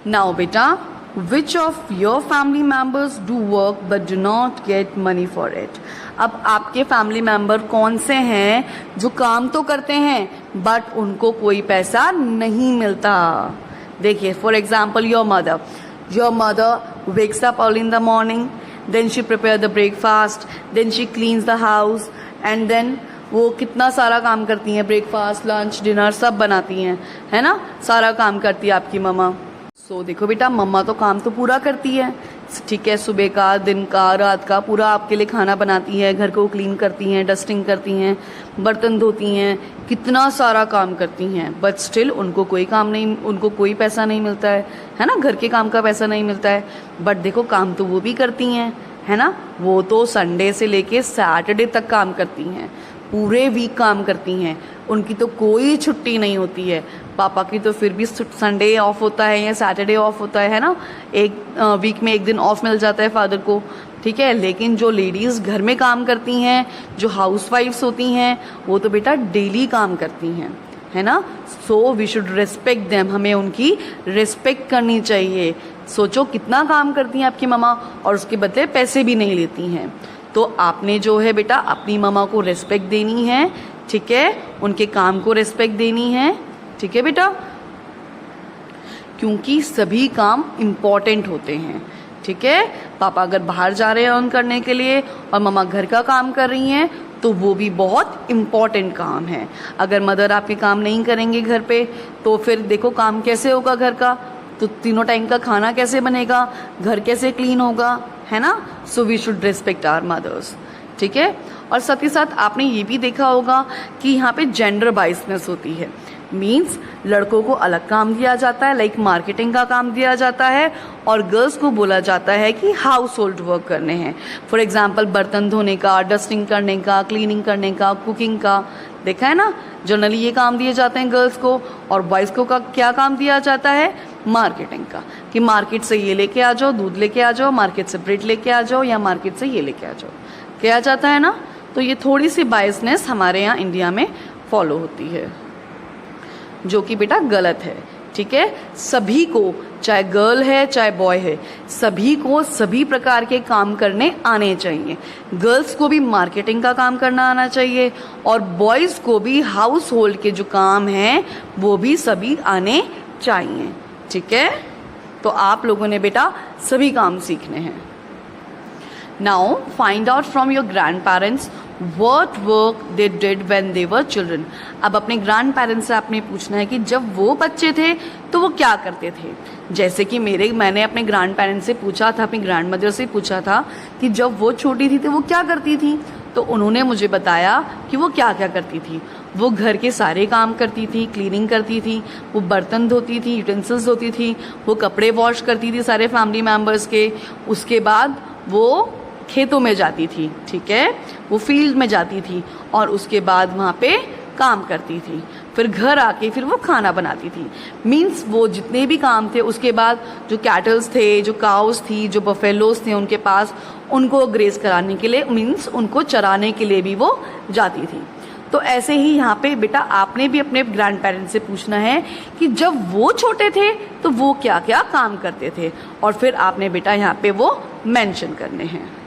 Now बेटा, which of your family members do work but do not get money for it. अब आपके family member कौन से हैं जो काम तो करते हैं बट उनको कोई पैसा नहीं मिलता। देखिए, for example your mother wakes up early in the morning, then she prepare the breakfast, then she cleans the house and then वो कितना सारा काम करती हैं, ब्रेकफास्ट, लंच, डिनर सब बनाती हैं, है ना, सारा काम करती है आपकी मम्मा। सो देखो बेटा, मम्मा तो काम तो पूरा करती है, ठीक है, सुबह का, दिन का, रात का, पूरा आपके लिए खाना बनाती है, घर को क्लीन करती हैं, डस्टिंग करती हैं, बर्तन धोती हैं, कितना सारा काम करती हैं, बट स्टिल उनको कोई काम नहीं, उनको कोई पैसा नहीं मिलता है ना, घर के काम का पैसा नहीं मिलता है। बट देखो, काम तो वो भी करती हैं, है ना, वो तो संडे से लेके सैटरडे तक काम करती हैं, पूरे वीक काम करती हैं, उनकी तो कोई छुट्टी नहीं होती है। पापा की तो फिर भी संडे ऑफ होता है या सैटरडे ऑफ होता है ना, एक वीक में एक दिन ऑफ मिल जाता है फादर को, ठीक है। लेकिन जो लेडीज़ घर में काम करती हैं, जो हाउसवाइफ्स होती हैं, वो तो बेटा डेली काम करती हैं, है ना। So we should respect them, हमें उनकी रिस्पेक्ट करनी चाहिए। सोचो कितना काम करती हैं आपकी मम्मा और उसके बदले पैसे भी नहीं लेती हैं। तो आपने जो है बेटा अपनी मम्मा को रिस्पेक्ट देनी है, ठीक है, उनके काम को रिस्पेक्ट देनी है, ठीक है बेटा, क्योंकि सभी काम इम्पॉर्टेंट होते हैं, ठीक है। पापा अगर बाहर जा रहे हैं अर्न करने के लिए और मम्मा घर का काम कर रही हैं तो वो भी बहुत इम्पॉर्टेंट काम है। अगर मदर आपके काम नहीं करेंगे घर पे तो फिर देखो काम कैसे होगा घर का, तो तीनों टाइम का खाना कैसे बनेगा, घर कैसे क्लीन होगा, है ना। So we should respect our mothers, ठीक है। और साथ ही साथ आपने ये भी देखा होगा कि यहाँ पे जेंडर बाइसनेस होती है, मीन्स लड़कों को अलग काम दिया जाता है, लाइक मार्केटिंग का काम दिया जाता है, और गर्ल्स को बोला जाता है कि हाउस होल्ड वर्क करने हैं। फॉर एग्जाम्पल बर्तन धोने का, डस्टिंग करने का, क्लीनिंग करने का, कुकिंग का, देखा है ना, जनरली ये काम दिए जाते हैं गर्ल्स को। और बॉयज़ को क्या काम दिया जाता है, मार्केटिंग का, कि मार्केट से ये लेके आ जाओ, दूध लेके आ जाओ, मार्केट से ब्रेड लेके आ जाओ, या मार्केट से ये लेके आ जाओ, किया जाता है ना। तो ये थोड़ी सी बायसनेस हमारे यहाँ इंडिया में फॉलो होती है, जो कि बेटा गलत है, ठीक है। सभी को, चाहे गर्ल है चाहे बॉय है, सभी को सभी प्रकार के काम करने आने चाहिए। गर्ल्स को भी मार्केटिंग का काम करना आना चाहिए और बॉयज़ को भी हाउस होल्ड के जो काम हैं वो भी सभी आने चाहिए, ठीक है। तो आप लोगों ने बेटा सभी काम सीखने हैं। Now find out from your grand parents what work they did when they were children। अब अपने ग्रैंड पेरेंट्स से आपने पूछना है कि जब वो बच्चे थे तो वो क्या करते थे। जैसे कि मैंने अपने ग्रैंड पेरेंट्स से पूछा था, अपनी ग्रैंड मदर से पूछा था कि जब वो छोटी थी तो वो क्या करती थी, तो उन्होंने मुझे बताया कि वो क्या क्या करती थी। वो घर के सारे काम करती थी, क्लीनिंग करती थी, वो बर्तन धोती थी, यूटेंसिल्स धोती थी, वो कपड़े वॉश करती थी सारे फैमिली मेम्बर्स के। उसके बाद वो खेतों में जाती थी, ठीक है, वो फील्ड में जाती थी और उसके बाद वहाँ पे काम करती थी। फिर घर आके फिर वो खाना बनाती थी। मीन्स वो जितने भी काम थे, उसके बाद जो कैटल्स थे, जो काउस थी, जो बफेलोस थे उनके पास, उनको ग्रेस कराने के लिए, मीन्स उनको चराने के लिए भी वो जाती थी। तो ऐसे ही यहाँ पे बेटा आपने भी अपने ग्रैंड पेरेंट्स से पूछना है कि जब वो छोटे थे तो वो क्या क्या काम करते थे, और फिर आपने बेटा यहाँ पे वो मेंशन करने हैं।